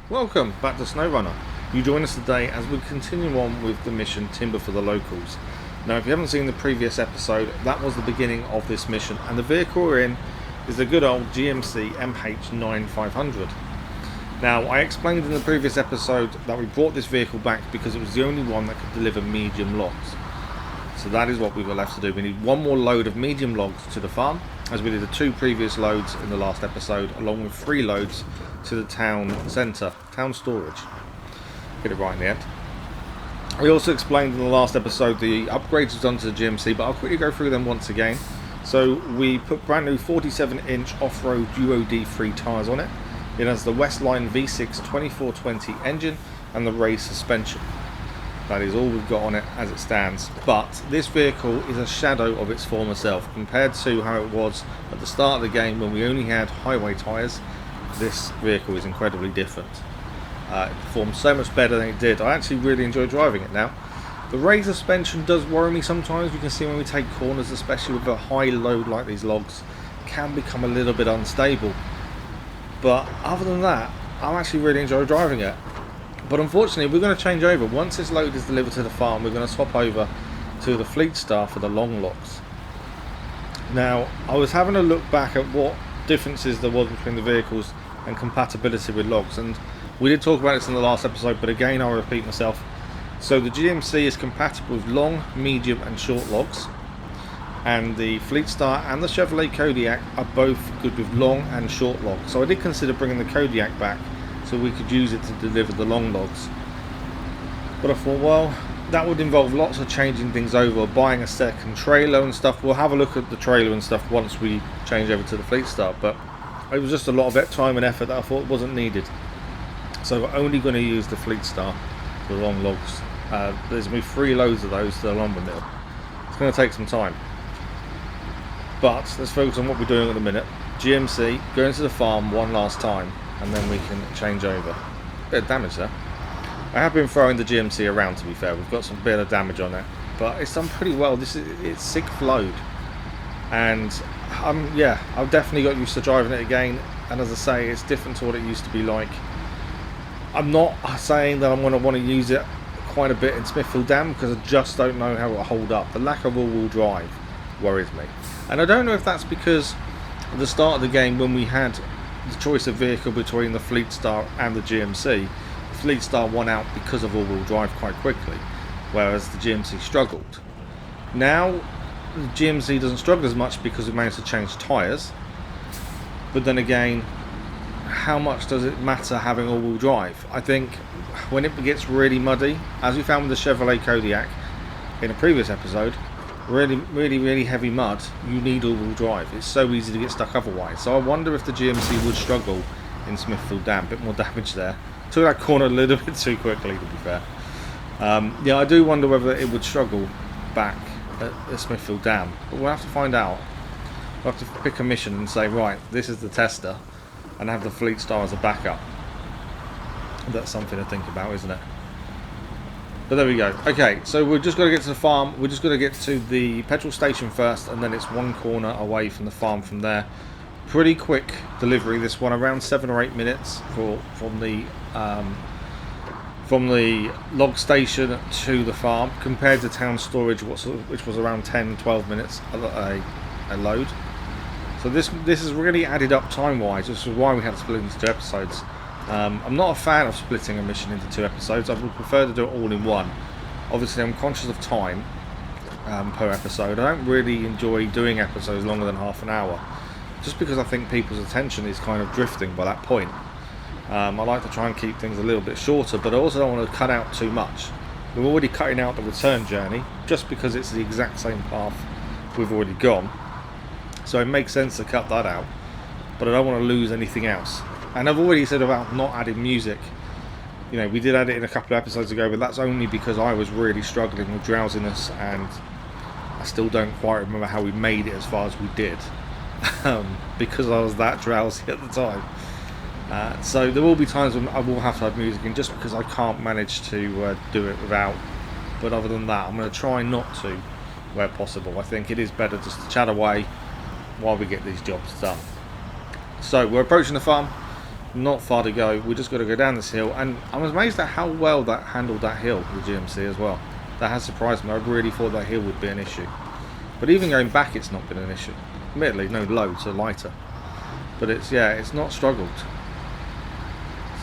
Welcome back to SnowRunner. You join us today as we continue on with the mission Timber for the Locals. Now, if you haven't seen the previous episode, that was the beginning of this mission, and the vehicle we're in is the good old GMC MH9500. Now, I explained in the previous episode that we brought this vehicle back because it was the only one that could deliver medium logs. So that is what we were left to do. We need one more load of medium logs to the farm, as we did the 2 previous loads in the last episode, along with 3 loads to the town centre, town storage. Get it right in the end. We also explained in the last episode the upgrades we've done to the GMC, but I'll quickly go through them once again. So we put brand new 47-inch off-road Duo D3 tyres on it. It has the Westline V6 2420 engine and the raised suspension. That is all we've got on it as it stands, but this vehicle is a shadow of its former self compared to how it was at the start of the game when we only had highway tyres. This vehicle is incredibly different. It performs so much better than it did. I actually really enjoy driving it now. The raised suspension does worry me sometimes. You can see when we take corners, especially with a high load like these logs, can become a little bit unstable. But other than that, I actually really enjoy driving it. But unfortunately, we're going to change over. Once this load is delivered to the farm, we're going to swap over to the Fleetstar for the long logs. Now, I was having a look back at what differences there was between the vehicles and compatibility with logs, and we did talk about this in the last episode, but again I'll repeat myself. So the GMC is compatible with long, medium and short logs, and the Fleetstar and the Chevrolet Kodiak are both good with long and short logs. So I did consider bringing the Kodiak back so we could use it to deliver the long logs, but I thought, well, that would involve lots of changing things over, buying a second trailer and stuff. We'll have a look at the trailer and stuff once we change over to the Fleetstar, but it was just a lot of time and effort that I thought wasn't needed. So we're only going to use the Fleetstar for the long logs. There's going to be 3 loads of those to the lumber mill. It's going to take some time, but let's focus on what we're doing at the minute. GMC, going to the farm one last time, and then we can change over. Bit of damage there. I have been throwing the GMC around, to be fair. We've got some bit of damage on it, but it's done pretty well. This is its 6th load, and I've definitely got used to driving it again. And as I say, it's different to what it used to be like. I'm not saying that I'm going to want to use it quite a bit in Smithfield Dam because I just don't know how it will hold up. The lack of all-wheel drive worries me, and I don't know if that's because at the start of the game when we had the choice of vehicle between the Fleetstar and the GMC, the Fleetstar won out because of all-wheel drive quite quickly, whereas the GMC struggled. Now the GMC doesn't struggle as much because we managed to change tyres, but then again, how much does it matter having all-wheel drive? I think when it gets really muddy, as we found with the Chevrolet Kodiak in a previous episode, really heavy mud, you need all-wheel drive. It's so easy to get stuck otherwise. So I wonder if the GMC would struggle in Smithfield Dam. A bit more damage there. Took that corner a little bit too quickly, to be fair. I do wonder whether it would struggle back at Smithfield Dam, but we'll have to find out. We'll have to pick a mission and say, right, this is the tester, and have the Fleetstar as a backup. That's something to think about, isn't it? But there we go. Okay, so we're just got to get to the farm. We're just got to get to the petrol station first, and then it's 1 corner away from the farm from there. Pretty quick delivery, this one, around 7 or 8 minutes from the log station to the farm, compared to town storage, which was around 10-12 minutes a load. So this has really added up time-wise. This is why we had to split into 2 episodes. I'm not a fan of splitting a mission into 2 episodes. I would prefer to do it all in one. Obviously, I'm conscious of time per episode. I don't really enjoy doing episodes longer than half an hour, just because I think people's attention is kind of drifting by that point. I like to try and keep things a little bit shorter, but I also don't want to cut out too much. We're already cutting out the return journey, just because it's the exact same path we've already gone. So it makes sense to cut that out, but I don't want to lose anything else. And I've already said about not adding music. You know, we did add it in a couple of episodes ago, but that's only because I was really struggling with drowsiness, and I still don't quite remember how we made it as far as we did, because I was that drowsy at the time. So there will be times when I will have to have music in, just because I can't manage to do it without. But other than that, I'm going to try not to, where possible. I think it is better just to chat away while we get these jobs done. So we're approaching the farm. Not far to go. We just got to go down this hill, and I'm amazed at how well that handled that hill, the GMC as well. That has surprised me. I really thought that hill would be an issue, but even going back, it's not been an issue. Admittedly, no loads are lighter, but it's not struggled.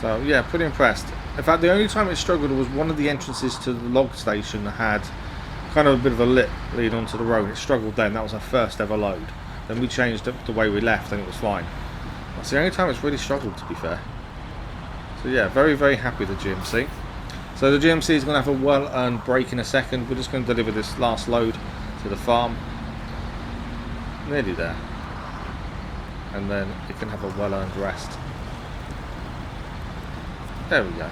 So yeah, pretty impressed. In fact, the only time it struggled was one of the entrances to the log station that had kind of a bit of a lip lead onto the road. It struggled then. That was our first ever load. Then we changed up the way we left, and it was fine. That's the only time it's really struggled, to be fair. So yeah, very, very happy with the GMC. So the GMC is going to have a well-earned break in a second. We're just going to deliver this last load to the farm. Nearly there. And then it can have a well-earned rest. There we go.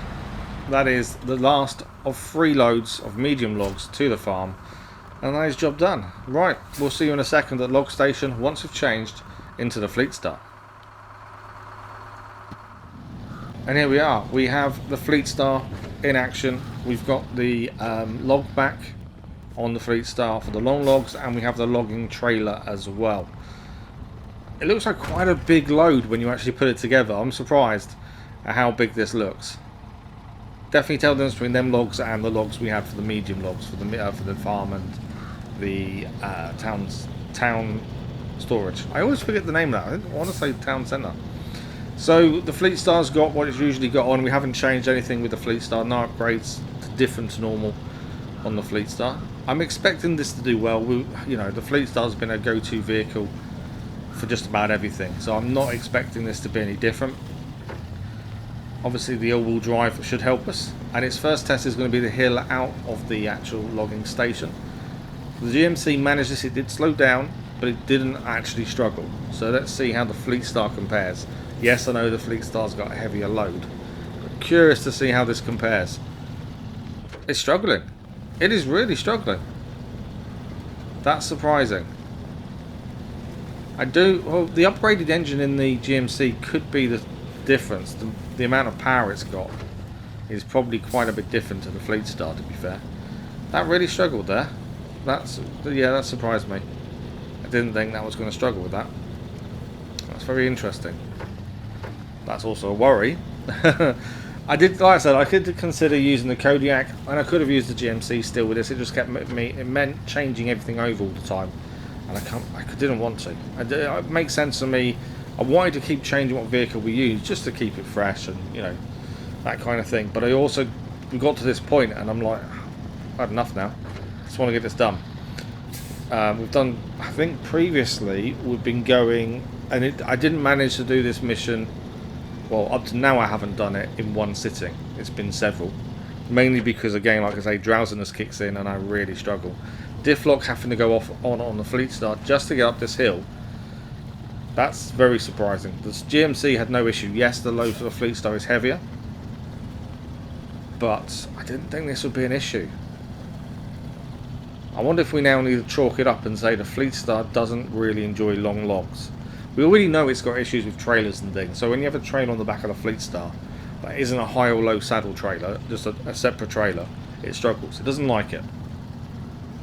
That is the last of 3 loads of medium logs to the farm. And that is job done. Right, we'll see you in a second at log station once we've changed into the Fleetstar. And here we are. We have the Fleetstar in action. We've got the log back on the Fleetstar for the long logs, and we have the logging trailer as well. It looks like quite a big load when you actually put it together. I'm surprised at how big this looks. Definitely tell the difference between them logs and the logs we had for the medium logs for the farm and the town storage. I always forget the name of that. I want to say town centre. So the Fleetstar's got what it's usually got on. We haven't changed anything with the Fleetstar. No upgrades to different to normal on the Fleetstar. I'm expecting this to do well. The Fleetstar's been a go-to vehicle for just about everything, so I'm not expecting this to be any different. Obviously the all-wheel drive should help us, and its first test is going to be the hill out of the actual logging station. The GMC managed this. It did slow down, but it didn't actually struggle. So let's see how the Fleetstar compares. Yes, I know the Fleetstar's got a heavier load, but curious to see how this compares. It's struggling. It is really struggling. That's surprising. Well, the upgraded engine in the GMC could be the difference. The amount of power it's got is probably quite a bit different to the Fleetstar, to be fair. That really struggled there. That surprised me. I didn't think that was going to struggle with that. That's very interesting. That's also a worry. I could consider using the Kodiak, and I could have used the GMC still with this. It just it meant changing everything over all the time, and I didn't want to. It makes sense to me. I wanted to keep changing what vehicle we use just to keep it fresh and that kind of thing. But we got to this point, and I'm like, I've had enough now. I just want to get this done. We've done, I think previously we've been going, and I didn't manage to do this mission. Well, up to now I haven't done it in one sitting. It's been several. Mainly because, again, like I say, drowsiness kicks in and I really struggle. Diff lock having to go off on the Fleetstar just to get up this hill. That's very surprising. The GMC had no issue. Yes, the load for the Fleetstar is heavier, but I didn't think this would be an issue. I wonder if we now need to chalk it up and say the Fleetstar doesn't really enjoy long logs. We already know it's got issues with trailers and things, so when you have a trailer on the back of the Fleetstar that isn't a high or low saddle trailer, just a separate trailer, it struggles. It doesn't like it.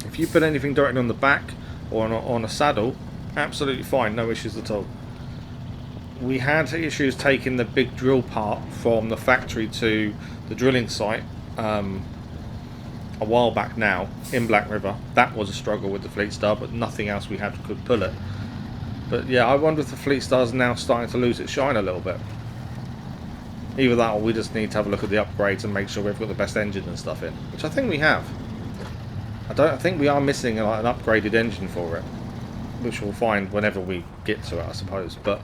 If you put anything directly on the back or on a saddle, absolutely fine, no issues at all. We had issues taking the big drill part from the factory to the drilling site a while back now in Black River. That was a struggle with the Fleetstar, but nothing else we had could pull it. But yeah, I wonder if the Fleetstar's now starting to lose its shine a little bit. Either that, or we just need to have a look at the upgrades and make sure we've got the best engine and stuff in, which I think we have. I think we are missing an upgraded engine for it, which we'll find whenever we get to it, I suppose. But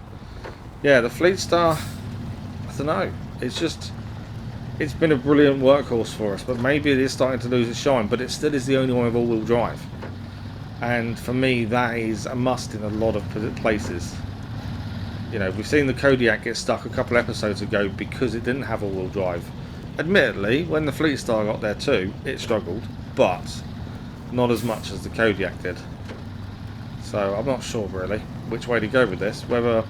yeah, the Fleetstar, I don't know. It's been a brilliant workhorse for us, but maybe it is starting to lose its shine. But it still is the only one with all-wheel drive. And for me, that is a must in a lot of places. We've seen the Kodiak get stuck a couple episodes ago because it didn't have all-wheel drive. Admittedly, when the Fleetstar got there too, it struggled, but not as much as the Kodiak did. So I'm not sure really which way to go with this. Whether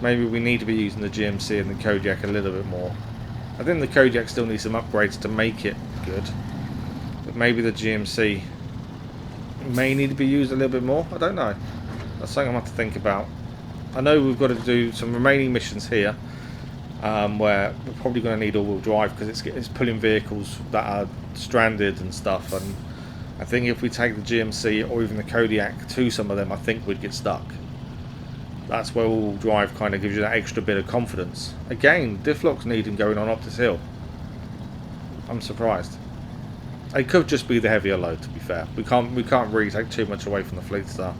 maybe we need to be using the GMC and the Kodiak a little bit more. I think the Kodiak still needs some upgrades to make it good, but maybe the GMC may need to be used a little bit more. I don't know. That's something I'm going to have to think about. I know we've got to do some remaining missions here. where we're probably going to need all-wheel drive because it's pulling vehicles that are stranded and stuff. And I think if we take the GMC or even the Kodiak to some of them, I think we'd get stuck. That's where all-wheel drive kind of gives you that extra bit of confidence. Again, diff locks needing going on up this hill. I'm surprised. It could just be the heavier load, to be fair. We can't really take too much away from the Fleetstar.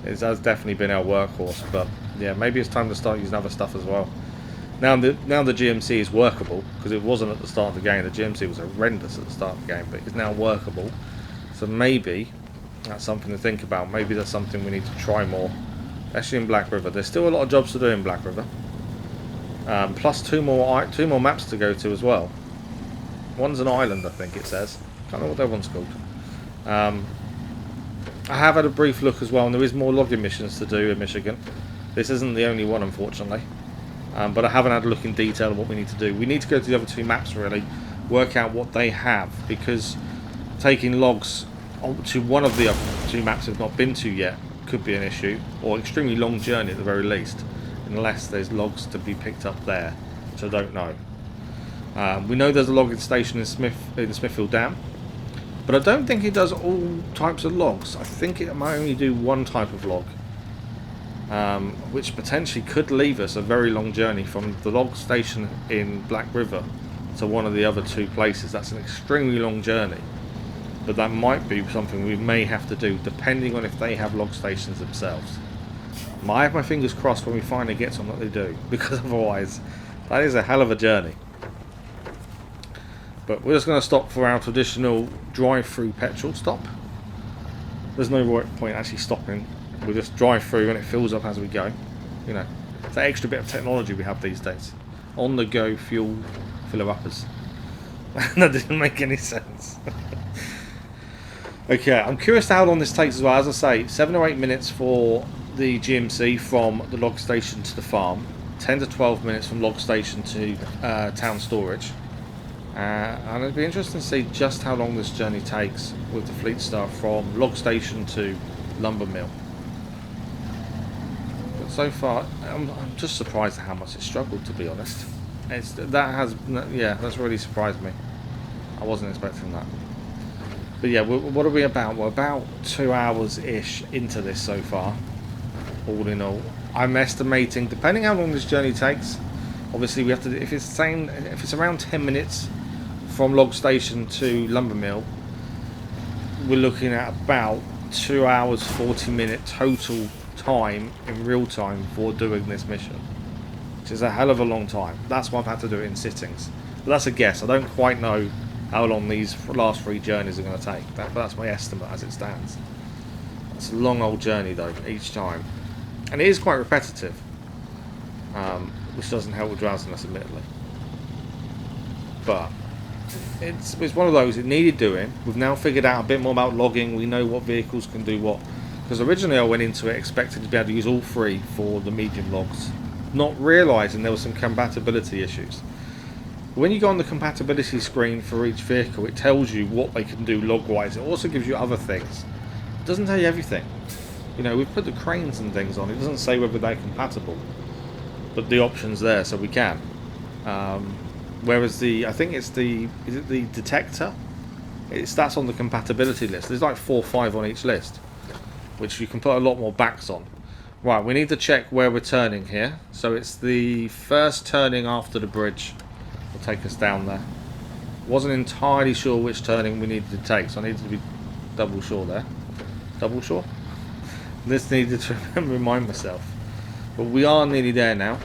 It has definitely been our workhorse, but yeah, maybe it's time to start using other stuff as well. Now the GMC is workable, because it wasn't at the start of the game. The GMC was horrendous at the start of the game, but it's now workable. So maybe that's something to think about. Maybe that's something we need to try more, especially in Black River. There's still a lot of jobs to do in Black River. Plus two more maps to go to as well. One's an island, I think it says. Can't know what that one's called. I have had a brief look as well, and there is more logging missions to do in Michigan. This isn't the only one, unfortunately. But I haven't had a look in detail of what we need to do. We need to go to the other two maps, really, work out what they have, because taking logs to one of the other two maps I've not been to yet could be an issue, or extremely long journey at the very least, unless there's logs to be picked up there, which I don't know. We know there's a logging station in Smithfield Dam, but I don't think it does all types of logs. I think it might only do one type of log, which potentially could leave us a very long journey from the log station in Black River to one of the other two places. That's an extremely long journey, but that might be something we may have to do depending on if they have log stations themselves. I have my fingers crossed when we finally get to them that they do, because otherwise that is a hell of a journey. But we're just going to stop for our traditional drive-through petrol stop. There's no point actually stopping. We'll just drive through and it fills up as we go. You know, it's that extra bit of technology we have these days. On-the-go fuel filler-uppers. That didn't make any sense. Okay, I'm curious to how long this takes as well. As I say, 7 or 8 minutes for the GMC from the log station to the farm. 10 to 12 minutes from log station to town storage. And it'd be interesting to see just how long this journey takes with the Fleetstar from log station to lumber mill. But so far, I'm just surprised at how much it struggled, to be honest. That's really surprised me. I wasn't expecting that. But yeah, what are we about? We're about 2 hours-ish into this so far, all in all. I'm estimating, depending how long this journey takes, obviously we have to, if it's around 10 minutes from log station to lumber mill, we're looking at about 2 hours 40-minute total time in real time for doing this mission, which is a hell of a long time. That's why I've had to do it in sittings, but that's a guess. I don't quite know how long these last 3 journeys are going to take. That's my estimate as it stands. It's a long old journey though, each time, and it is quite repetitive, which doesn't help with drowsiness, admittedly. But it's one of those, it needed doing. We've now figured out a bit more about logging. We know what vehicles can do what, because originally I went into it expecting to be able to use all 3 for the medium logs, not realising there were some compatibility issues. When you go on the compatibility screen for each vehicle, it tells you what they can do log-wise. It also gives you other things. It doesn't tell you everything. You know, we've put the cranes and things on. It doesn't say whether they're compatible, but the option's there, so we can. Whereas I think it's is it the detector? That's on the compatibility list. There's like 4 or 5 on each list, which you can put a lot more backs on. Right, we need to check where we're turning here. So it's the first turning after the bridge will take us down there. Wasn't entirely sure which turning we needed to take, so I needed to be double sure there. Double sure? This needed to remind myself. But we are nearly there now.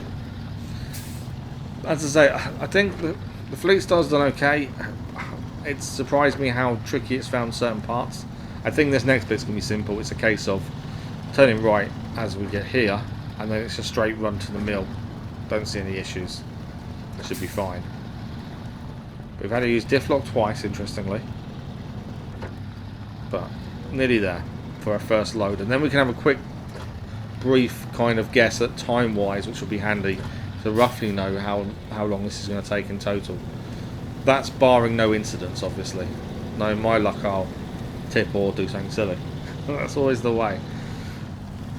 As I say, I think the Fleetstar's done okay. It's surprised me how tricky it's found certain parts. I think this next bit's going to be simple. It's a case of turning right as we get here, and then it's a straight run to the mill. Don't see any issues. It should be fine. We've had to use diff lock twice, interestingly. But nearly there for our first load. And then we can have a quick, brief kind of guess at time-wise, which will be handy to roughly know how long this is going to take in total. That's barring no incidents, obviously. No, my luck, I'll tip or do something silly. That's always the way.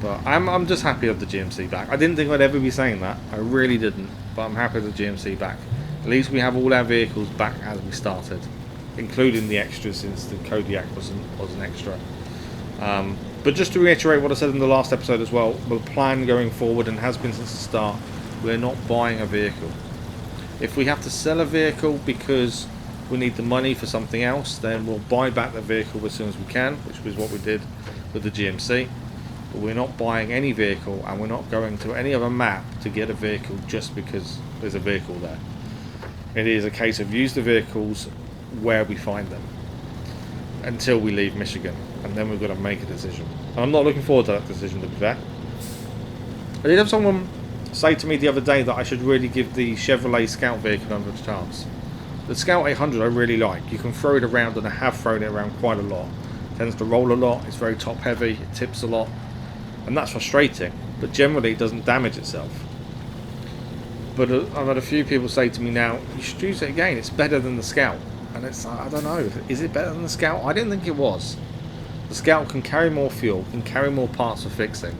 But I'm just happy of the GMC back. I didn't think I'd ever be saying that. I really didn't. but I'm happy with the GMC back. At least we have all our vehicles back as we started, including the extras, since the Kodiak was an extra. But just to reiterate what I said in the last episode as well, the plan going forward, and has been since the start, we're not buying a vehicle. If we have to sell a vehicle because we need the money for something else, then we'll buy back the vehicle as soon as we can, which was what we did with the GMC. But we're not buying any vehicle, and we're not going to any other map to get a vehicle just because there's a vehicle there. It is a case of use the vehicles where we find them until we leave Michigan, and then we've got to make a decision. And I'm not looking forward to that decision, to be fair. I did have someone say to me the other day that I should really give the Chevrolet Scout vehicle another chance. The Scout 800 I really like. You can throw it around, and I have thrown it around quite a lot. It tends to roll a lot, it's very top heavy, it tips a lot, and that's frustrating, but generally it doesn't damage itself. But I've had a few people say to me now, you should use it again, it's better than the Scout. And it's, I don't know, is it better than the Scout? I didn't think it was. The Scout can carry more fuel, can carry more parts for fixing.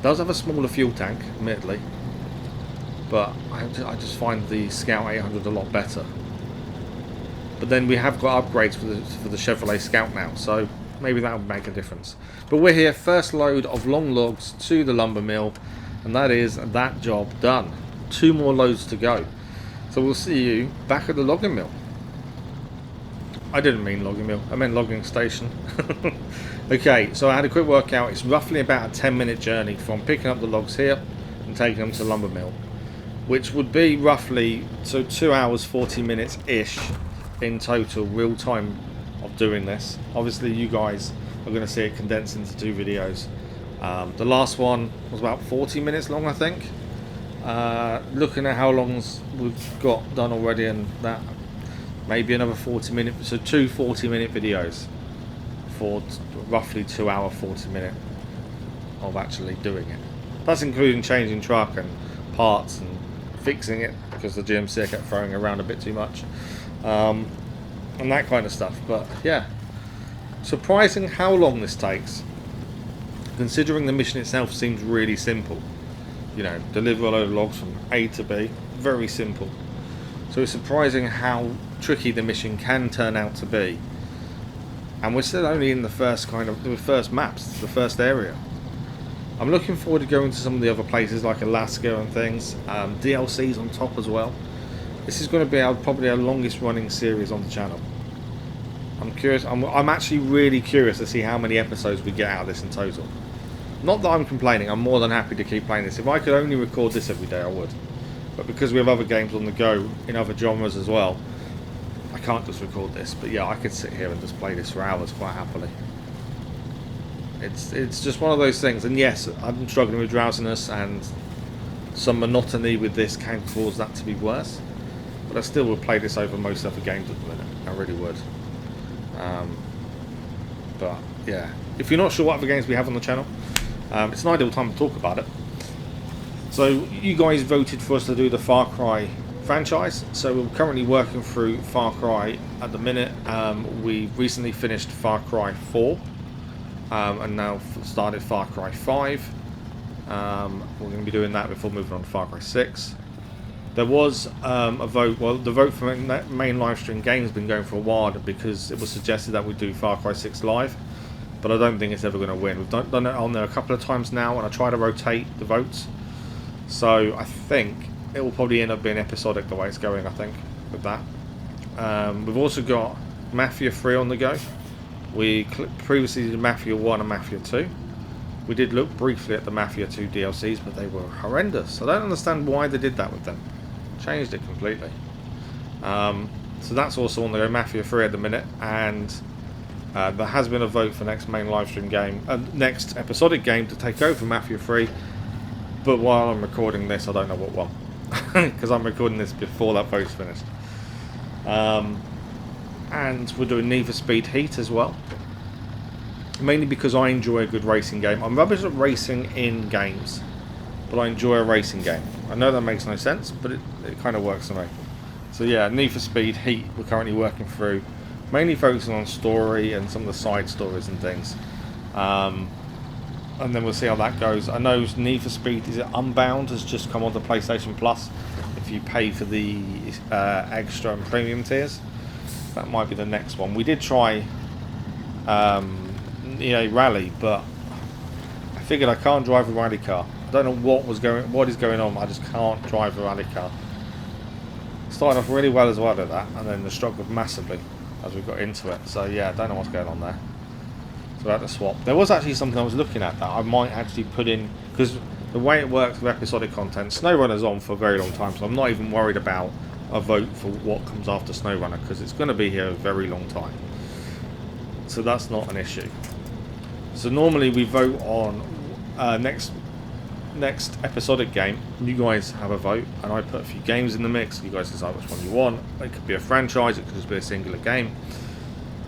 Does have a smaller fuel tank, admittedly, but I just find the Scout 800 a lot better. But then we have got upgrades for the Chevrolet Scout now, so maybe that would make a difference. But we're here, first load of long logs to the lumber mill, and that is that job done. 2 more loads to go. So we'll see you back at the logging mill. I didn't mean logging mill, I meant logging station. Okay, so I had a quick workout. It's roughly about a 10-minute journey from picking up the logs here and taking them to the lumber mill, which would be roughly 2 hours 40 minutes ish in total, real time of doing this. Obviously you guys are going to see it condensed into 2 videos. The last one was about 40 minutes long, I think. Looking at how long we've got done already, and that maybe another 40 minutes, so 2 40-minute videos for roughly 2 hour 40 minute of actually doing it. That's including changing truck and parts and fixing it because the GMC kept throwing around a bit too much, and that kind of stuff. But yeah, surprising how long this takes, considering the mission itself seems really simple. You know, deliver a load of logs from A to B, very simple. So it's surprising how tricky the mission can turn out to be. And we're still only in the first maps, the first area. I'm looking forward to going to some of the other places like Alaska and things. DLCs on top as well. This is going to be probably our longest running series on the channel. I'm curious. I'm actually really curious to see how many episodes we get out of this in total. Not that I'm complaining, I'm more than happy to keep playing this. If I could only record this every day, I would. But because we have other games on the go in other genres as well, I can't just record this. But yeah, I could sit here and just play this for hours quite happily. It's just one of those things. And yes, I'm struggling with drowsiness, and some monotony with this can cause that to be worse. But I still would play this over most other games at the minute. I really would. But yeah, if you're not sure what other games we have on the channel, it's an ideal time to talk about it. So you guys voted for us to do the Far Cry franchise, so we're currently working through Far Cry at the minute. We recently finished Far Cry 4 and now started Far Cry 5. We're going to be doing that before moving on to Far Cry 6. There was a vote, well, the vote for main live stream game has been going for a while because it was suggested that we do Far Cry 6 live, but I don't think it's ever going to win. We've done it on there a couple of times now, and I try to rotate the votes, so I think it will probably end up being episodic the way it's going, I think, with that. We've also got Mafia 3 on the go. We previously did Mafia 1 and Mafia 2. We did look briefly at the Mafia 2 DLCs, but they were horrendous. I don't understand why they did that with them. Changed it completely. So that's also on the go, Mafia 3 at the minute, and there has been a vote for next main live stream game, next episodic game to take over Mafia 3, but while I'm recording this I don't know what one, because I'm recording this before that vote's finished. And we're doing Need for Speed Heat as well, mainly because I enjoy a good racing game. I'm rubbish at racing in games, but I enjoy a racing game. I know that makes no sense, but it kind of works for me. So yeah, Need for Speed Heat we're currently working through, mainly focusing on story and some of the side stories and things. and then we'll see how that goes. I know Need for Speed, is it Unbound, has just come onto PlayStation Plus if you pay for the extra and premium tiers. That might be the next one. We did try EA Rally, but I figured I can't drive a rally car. I don't know what is going on. I just can't drive a rally car. Started off really well as well at that, and then the struggled massively as we got into it. So yeah, I don't know what's going on there. So I had to swap. There was actually something I was looking at that I might actually put in, because the way it works with episodic content, SnowRunner's on for a very long time, so I'm not even worried about a vote for what comes after SnowRunner, because it's going to be here a very long time. So that's not an issue. So normally we vote on next episodic game. You guys have a vote, and I put a few games in the mix. You guys decide which one you want. It could be a franchise, it could just be a singular game,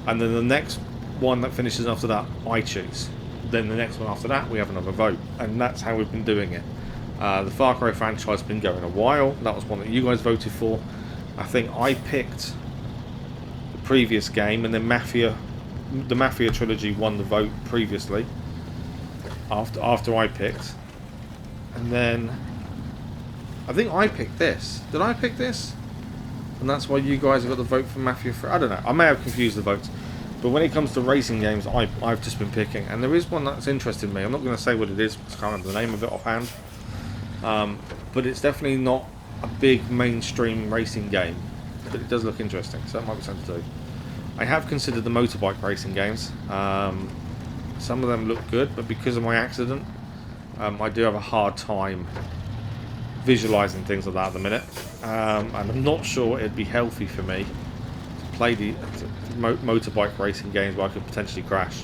and then the next one that finishes after that I choose. Then the next one after that we have another vote, and that's how we've been doing it. The Far Cry franchise has been going a while. That was one that you guys voted for. I think I picked the previous game, and then the Mafia trilogy won the vote previously after I picked. And then I think I picked this. Did I pick this? And that's why you guys have got the vote for Mafia 3. I don't know. I may have confused the votes. But when it comes to racing games, I've just been picking. And there is one that's interested me. I'm not going to say what it is, because I can't remember the name of it offhand. But it's definitely not a big mainstream racing game. But it does look interesting, so that might be something to do. I have considered the motorbike racing games. Some of them look good, but because of my accident, I do have a hard time visualising things like that at the minute. And I'm not sure it'd be healthy for me to play the motorbike racing games where I could potentially crash.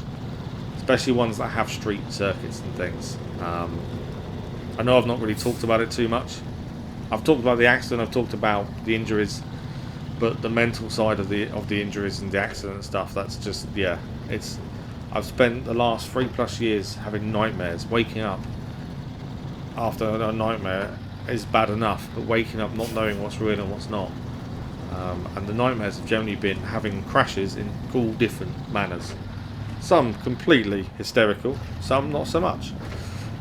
Especially ones that have street circuits and things. I know I've not really talked about it too much. I've talked about the accident, I've talked about the injuries, but the mental side of the injuries and the accident stuff, that's just, yeah, I've spent the last 3+ years having nightmares. Waking up after a nightmare is bad enough, but waking up not knowing what's real and what's not. And the nightmares have generally been having crashes in all different manners. Some completely hysterical, some not so much.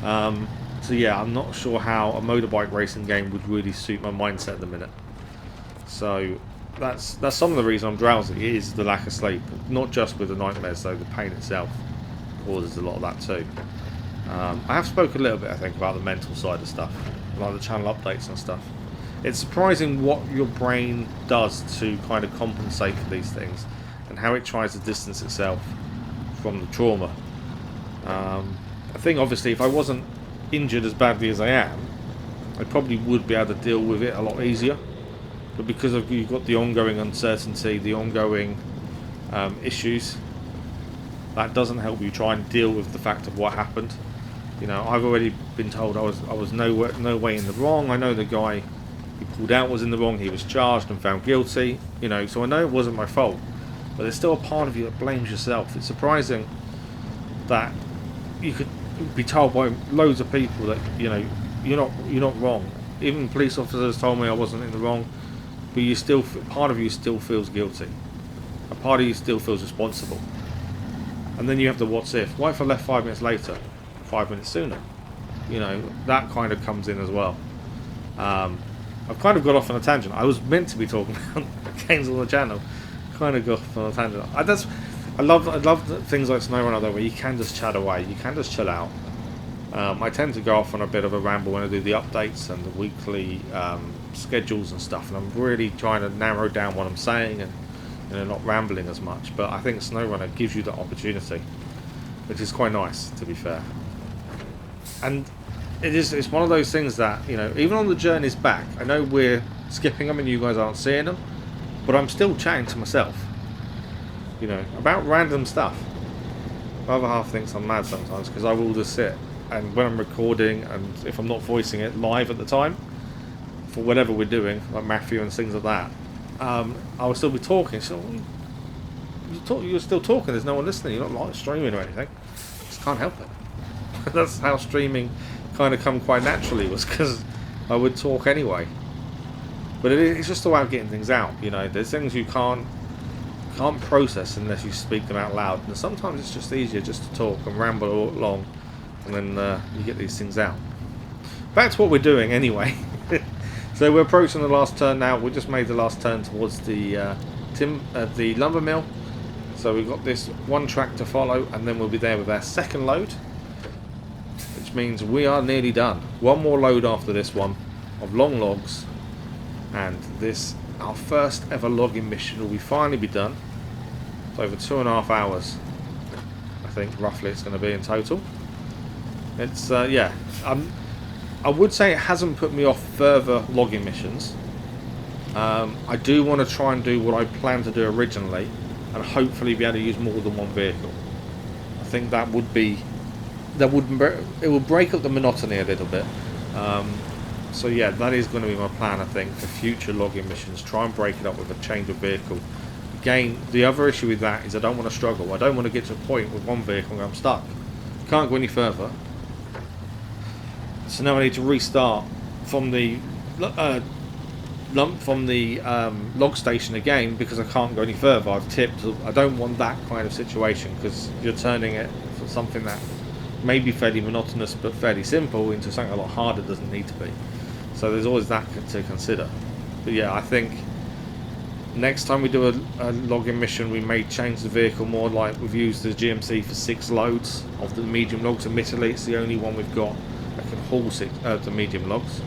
So yeah, I'm not sure how a motorbike racing game would really suit my mindset at the minute. So that's some of the reason I'm drowsy, is the lack of sleep. Not just with the nightmares though, the pain itself causes a lot of that too. I have spoken a little bit, I think, about the mental side of stuff, like the channel updates and stuff. It's surprising what your brain does to kind of compensate for these things, and how it tries to distance itself from the trauma. I think obviously if I wasn't injured as badly as I am, I probably would be able to deal with it a lot easier. But because you've got the ongoing uncertainty, the ongoing issues, that doesn't help you try and deal with the fact of what happened. You know, I've already been told I was no way in the wrong. I know the guy who pulled out was in the wrong. He was charged and found guilty. You know, so I know it wasn't my fault. But there's still a part of you that blames yourself. It's surprising that you could be told by loads of people that, you know, you're not wrong. Even police officers told me I wasn't in the wrong, but you still, part of you still feels guilty. A part of you still feels responsible. And then you have the what's if. What if I left 5 minutes later, 5 minutes sooner? You know, that kind of comes in as well. I've kind of got off on a tangent. I was meant to be talking about games on the channel. Kind of got off on a tangent. I love things like SnowRunner though, where you can just chat away. You can just chill out. I tend to go off on a bit of a ramble when I do the updates and the weekly schedules and stuff, and I'm really trying to narrow down what I'm saying and not rambling as much. But I think SnowRunner gives you that opportunity, which is quite nice, to be fair. And it's one of those things that, you know, even on the journeys back, I know we're skipping them and you guys aren't seeing them, but I'm still chatting to myself, you know, about random stuff. My other half thinks I'm mad sometimes, because I will just sit, and when I'm recording, and if I'm not voicing it live at the time for whatever we're doing, like Matthew and things like that, I will still be talking. So you're still talking, there's no one listening, you're not like streaming or anything. Just can't help it. That's how streaming kind of come quite naturally, was because I would talk anyway. But it's just about getting things out, you know. There's things you can't process unless you speak them out loud, and sometimes it's just easier just to talk and ramble along and then you get these things out. Back to what we're doing anyway. So we're approaching the last turn now. We just made the last turn towards the the lumber mill. So we've got this one track to follow, and then we'll be there with our second load, which means we are nearly done. One more load after this one of long logs, and this, our first ever logging mission, will finally be done. It's over 2.5 hours, I think roughly it's going to be in total. It's yeah, I would say it hasn't put me off further logging missions. I do want to try and do what I planned to do originally, and hopefully be able to use more than one vehicle. I think that would be, it would break up the monotony a little bit. So yeah, that is going to be my plan, I think, for future logging missions. Try and break it up with a change of vehicle. Again, the other issue with that is I don't want to struggle. I don't want to get to a point with one vehicle where I'm stuck. Can't go any further. So now I need to restart from the log station again because I can't go any further. I've tipped. I don't want that kind of situation, because you're turning it from something that may be fairly monotonous but fairly simple into something a lot harder. Doesn't need to be. So there's always that to consider. But yeah, I think next time we do a logging mission, we may change the vehicle more. Like we've used the GMC for 6 loads of the medium logs. Admittedly, it's the only one we've got that can haul the medium logs.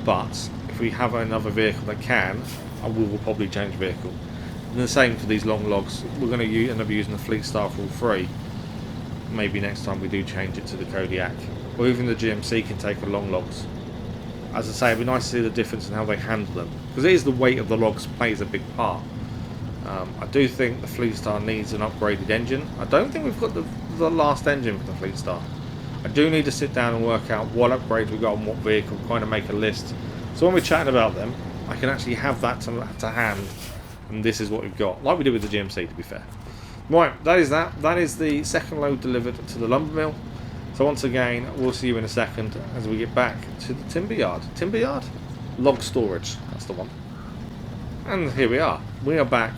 But if we have another vehicle that can, we will probably change vehicle. And the same for these long logs. We're going to end up using the Fleetstar for all 3. Maybe next time we do change it to the Kodiak, or even the GMC can take the long logs. As I say, it'd be nice to see the difference in how they handle them, because it is the weight of the logs plays a big part. I do think the Fleetstar needs an upgraded engine. I don't think we've got the last engine for the Fleetstar. I do need to sit down and work out what upgrades we got on what vehicle, kind of make a list. So when we're chatting about them, I can actually have that to hand, and this is what we've got, like we did with the GMC, to be fair. Right, that is that. That is the second load delivered to the lumber mill. So once again, we'll see you in a second as we get back to the timber yard. Timber yard? Log storage, that's the one. And here we are. We are back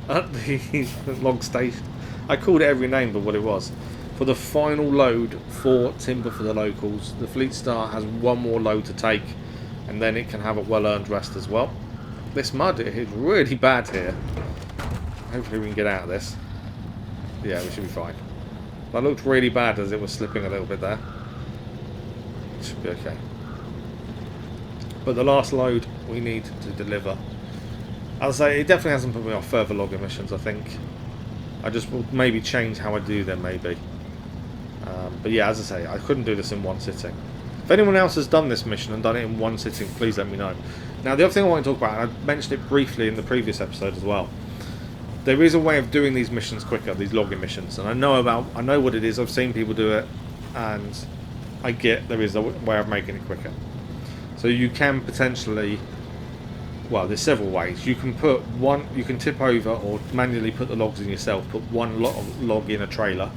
at the log station. I called it every name but what it was. For the final load for timber for the locals. The Fleetstar has one more load to take, and then it can have a well-earned rest as well. This mud is really bad here. Hopefully we can get out of this. Yeah, we should be fine. That looked really bad as it was slipping a little bit there. It should be okay. But the last load we need to deliver. I'll say it definitely hasn't put me off further logging missions, I think. I just will maybe change how I do them, maybe. But yeah, as I say, I couldn't do this in one sitting. If anyone else has done this mission and done it in one sitting, please let me know. Now, the other thing I want to talk about, and I mentioned it briefly in the previous episode as well. There is a way of doing these missions quicker, these logging missions, and I know what it is. I've seen people do it, and I get there is a way of making it quicker. So you can potentially, well, there's several ways. You can tip over or manually put the logs in yourself. Put one log in a trailer,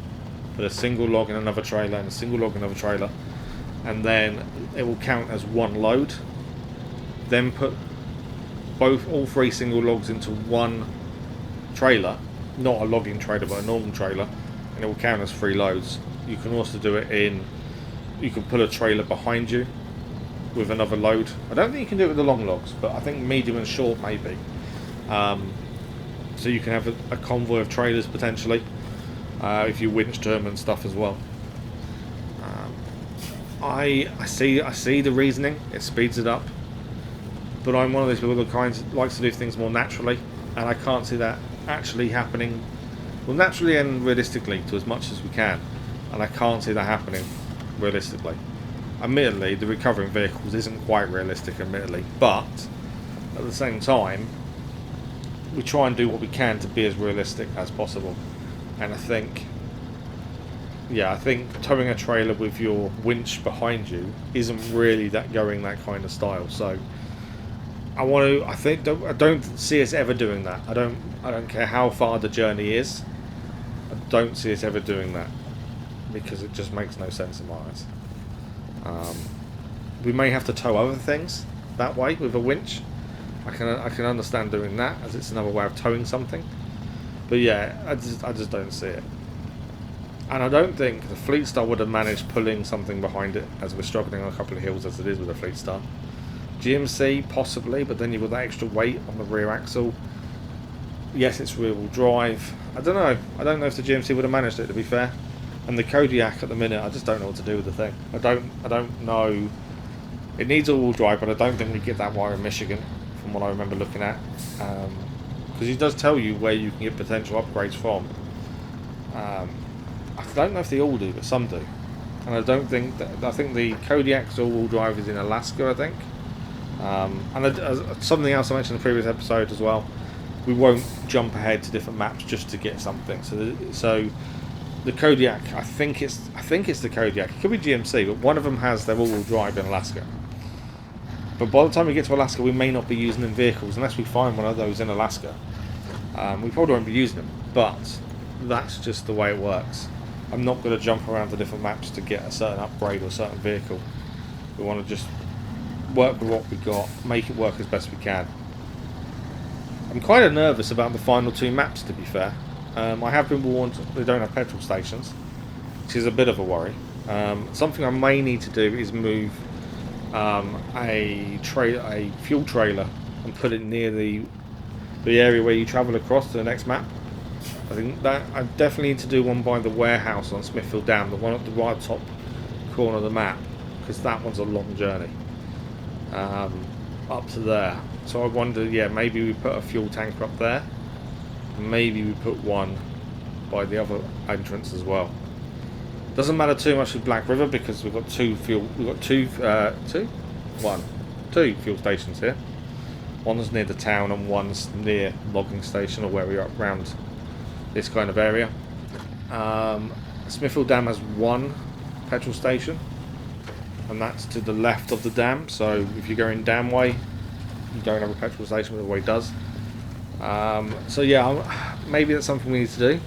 put a single log in another trailer, and a single log in another trailer, and then it will count as one load. Then put all 3 single logs into one trailer, not a logging trailer but a normal trailer, and it will count as 3 loads. You can also do it you can put a trailer behind you with another load. I don't think you can do it with the long logs, but I think medium and short maybe. So you can have a convoy of trailers potentially, if you winch them and stuff as well. I see the reasoning. It speeds it up, but I'm one of those people that likes to do things more naturally, and I can't see that actually happening, well, naturally and realistically to as much as we can, and I can't see that happening realistically. Admittedly, the recovering vehicles isn't quite realistic, admittedly, but at the same time we try and do what we can to be as realistic as possible. And I think towing a trailer with your winch behind you isn't really going that kind of style. So I don't see us ever doing that. I don't care how far the journey is. I don't see us ever doing that, because it just makes no sense in my eyes. We may have to tow other things that way with a winch. I can understand doing that, as it's another way of towing something. But yeah, I just don't see it. And I don't think the Fleetstar would have managed pulling something behind it, as we're struggling on a couple of hills as it is with the Fleetstar. GMC possibly, but then you've got that extra weight on the rear axle. Yes, it's rear-wheel drive. I don't know. I don't know if the GMC would have managed it, to be fair. And the Kodiak at the minute, I just don't know what to do with the thing. I don't know. It needs all-wheel drive, but I don't think we get that wire in Michigan, from what I remember looking at. Because he does tell you where you can get potential upgrades from. I don't know if they all do, but some do. And I don't think that. I think the Kodiak's all-wheel drive is in Alaska, I think. And something else I mentioned in the previous episode as well. We won't jump ahead to different maps just to get something. So the Kodiak, I think it's the Kodiak. It could be GMC, but one of them has their all-wheel drive in Alaska. But by the time we get to Alaska, we may not be using them vehicles unless we find one of those in Alaska. We probably won't be using them, but that's just the way it works. I'm not going to jump around to different maps to get a certain upgrade or a certain vehicle. We want to just work with what we got, make it work as best we can. I'm kind of nervous about the final two maps, to be fair. I have been warned they don't have petrol stations, which is a bit of a worry. Something I may need to do is move a fuel trailer and put it near the area where you travel across to the next map. I think that I definitely need to do one by the warehouse on Smithfield Dam, the one at the right top corner of the map, because that one's a long journey up to there. So I wonder, yeah, maybe we put a fuel tanker up there. Maybe we put one by the other entrance as well. Doesn't matter too much with Black River because we've got two fuel stations here. One's near the town and one's near logging station or where we are around this kind of area. Smithfield Dam has one petrol station, and that's to the left of the dam. So if you're going dam way, you don't have a petrol station, but the way does. So yeah, maybe that's something we need to do.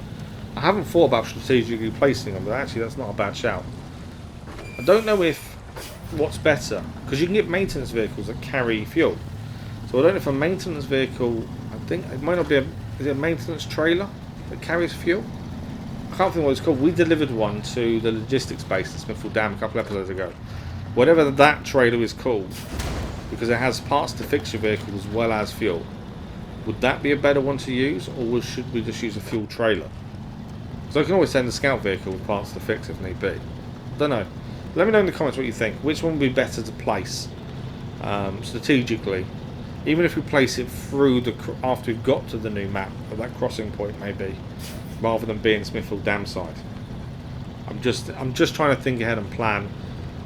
I haven't thought about strategically placing them, but actually that's not a bad shout. I don't know if what's better, because you can get maintenance vehicles that carry fuel. So I don't know if a maintenance vehicle, I think it might not be is it a maintenance trailer that carries fuel? I can't think what it's called. We delivered one to the logistics base at Smithfield Dam a couple of episodes ago. Whatever that trailer is called, because it has parts to fix your vehicle as well as fuel. Would that be a better one to use, or should we just use a fuel trailer? So I can always send a scout vehicle with parts to fix if need be. Don't know. Let me know in the comments what you think. Which one would be better to place strategically? Even if we place it through after we've got to the new map, at that crossing point maybe, rather than being Smithfield Dam side. I'm just trying to think ahead and plan.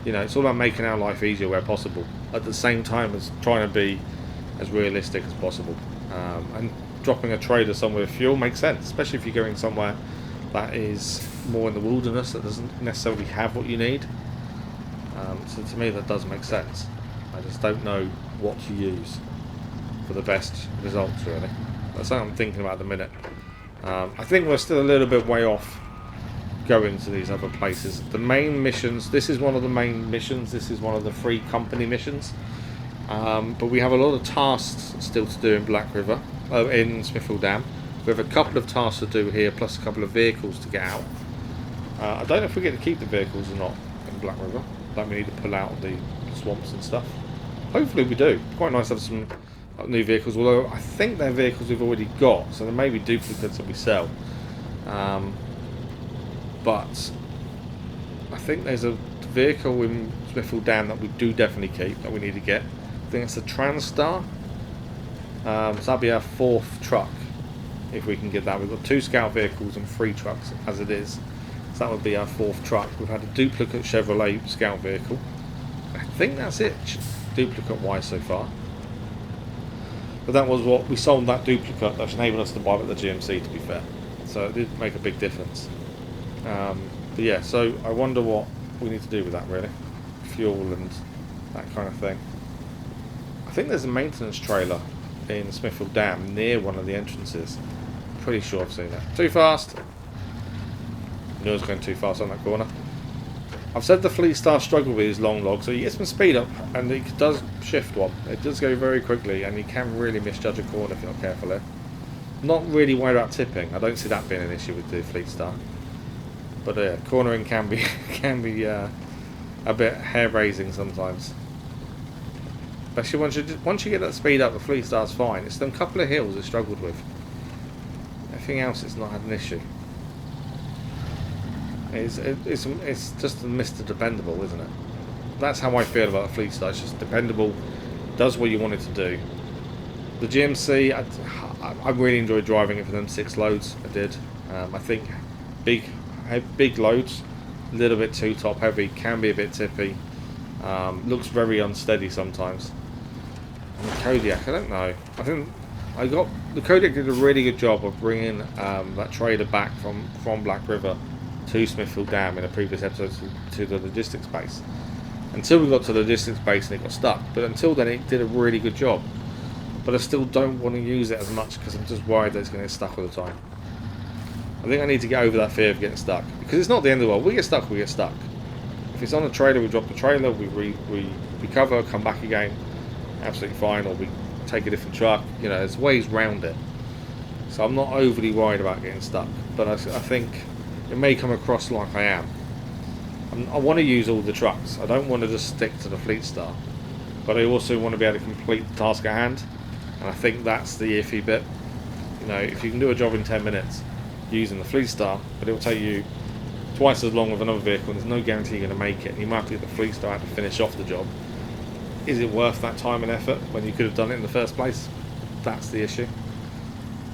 You know, it's all about making our life easier where possible, at the same time as trying to be as realistic as possible. And dropping a trailer somewhere with fuel makes sense, especially if you're going somewhere that is more in the wilderness that doesn't necessarily have what you need. So to me that does make sense. I just don't know what to use for the best results, really. That's something I'm thinking about at the minute. I think we're still a little bit way off going to these other places. The main missions, this is one of the main missions, this is one of the free company missions. But we have a lot of tasks still to do in Black River, in Smithfield Dam. We have a couple of tasks to do here, plus a couple of vehicles to get out. I don't know if we get to keep the vehicles or not in Black River. Like we need to pull out the swamps and stuff. Hopefully we do. Quite nice to have some new vehicles, although I think they're vehicles we've already got, so there may be duplicates that we sell. But I think there's a vehicle in Smithfield Dam that we do definitely keep, that we need to get. I think it's a Transstar. So that'll be our fourth truck, if we can get that. We've got 2 scout vehicles and 3 trucks as it is. So that would be our fourth truck. We've had a duplicate Chevrolet scout vehicle. I think that's it, duplicate wise so far. But that was what we sold, that duplicate that enabled us to buy it at the GMC, to be fair. So it did make a big difference. But yeah, so I wonder what we need to do with that, really. Fuel and that kind of thing. I think there's a maintenance trailer in Smithfield Dam near one of the entrances. Pretty sure I've seen that. Too fast! I knew I was going too fast on that corner. I've said the Fleetstar struggle with his long log, so you get some speed up and it does shift one. It does go very quickly and you can really misjudge a corner if you're not careful there. Not really worried about tipping. I don't see that being an issue with the Fleetstar. But cornering can be a bit hair-raising sometimes. Especially once you get that speed up, the Fleetstar's fine. It's them couple of hills it struggled with. Everything else, it's not had an issue. It's just Mr. Dependable, isn't it? That's how I feel about the Fleetstar. It's just dependable, does what you want it to do. The GMC, I really enjoyed driving it for them 6 loads. I did. I think big loads, a little bit too top heavy, can be a bit tippy. Looks very unsteady sometimes. And the Kodiak, I don't know. I think the Kodiak did a really good job of bringing that trailer back from Black River to Smithfield Dam in a previous episode to the logistics base. Until we got to the logistics base and it got stuck. But until then it did a really good job. But I still don't want to use it as much because I'm just worried that it's going to get stuck all the time. I think I need to get over that fear of getting stuck. Because it's not the end of the world. We get stuck, we get stuck. If it's on a trailer, we drop the trailer, we recover, come back again. Absolutely fine. Or we take a different truck. You know, there's ways round it. So I'm not overly worried about getting stuck. But I think it may come across like I am. I want to use all the trucks. I don't want to just stick to the Fleetstar. But I also want to be able to complete the task at hand. And I think that's the iffy bit. You know, if you can do a job in 10 minutes using the Fleetstar, but it will take you twice as long with another vehicle, and there's no guarantee you're going to make it, and you might have to get the Fleetstar out to finish off the job. Is it worth that time and effort when you could have done it in the first place? That's the issue.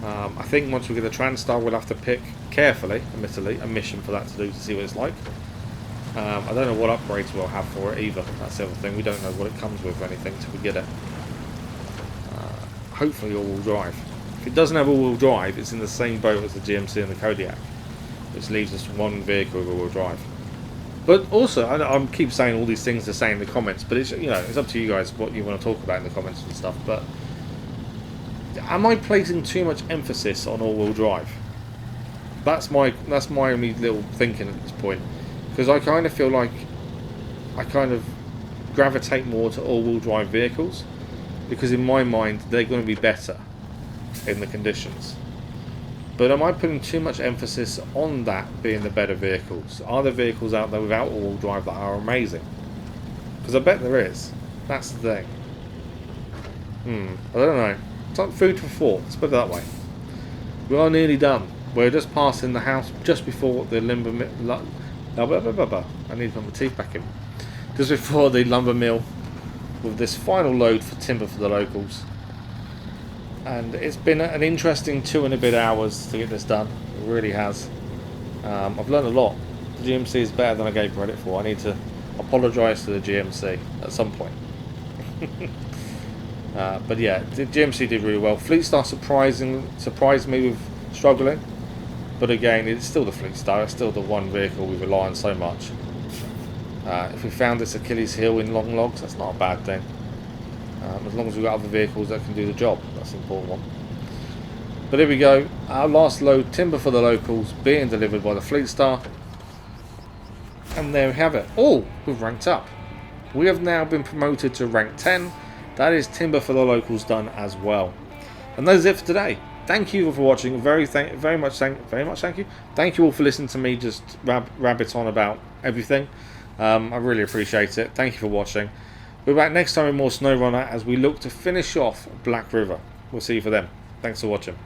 I think once we get the TranStar, we'll have to pick carefully, admittedly, a mission for that to do to see what it's like. I don't know what upgrades we'll have for it either. That's the other thing. We don't know what it comes with or anything till we get it. Hopefully all-wheel drive. If it doesn't have all-wheel drive, it's in the same boat as the GMC and the Kodiak, which leaves us one vehicle with all-wheel drive. But also, I keep saying all these things to say in the comments, but it's, you know, it's up to you guys what you want to talk about in the comments and stuff. But am I placing too much emphasis on all-wheel drive? That's my only little thinking at this point, because I kind of feel like I kind of gravitate more to all-wheel drive vehicles, because in my mind they're going to be better in the conditions. But am I putting too much emphasis on that being the better vehicles? Are there vehicles out there without all-wheel drive that are amazing? Because I bet there is. That's the thing. I don't know. It's like food for thought. Let's put it that way. We are nearly done. We're just passing the house just before the lumber mill. I need to put my teeth back in. Just before the lumber mill, with this final load for timber for the locals. And it's been an interesting 2 and a bit hours to get this done. It really has. I've learned a lot. The GMC is better than I gave credit for. I need to apologise to the GMC at some point. But yeah, the GMC did really well. Fleetstar surprised me with struggling. But again, it's still the Fleetstar. It's still the one vehicle we rely on so much. If we found this Achilles heel in long logs, that's not a bad thing. As long as we've got other vehicles that can do the job, that's an important one. But here we go, our last load, timber for the locals, being delivered by the Fleetstar. And there we have it. Oh, we've ranked up. We have now been promoted to rank 10. That is timber for the locals done as well. And that is it for today. Thank you all for watching. Very much thank you. Thank you all for listening to me just rabbit on about everything. I really appreciate it. Thank you for watching. We're back next time with more SnowRunner as we look to finish off Black River. We'll see you for then. Thanks for watching.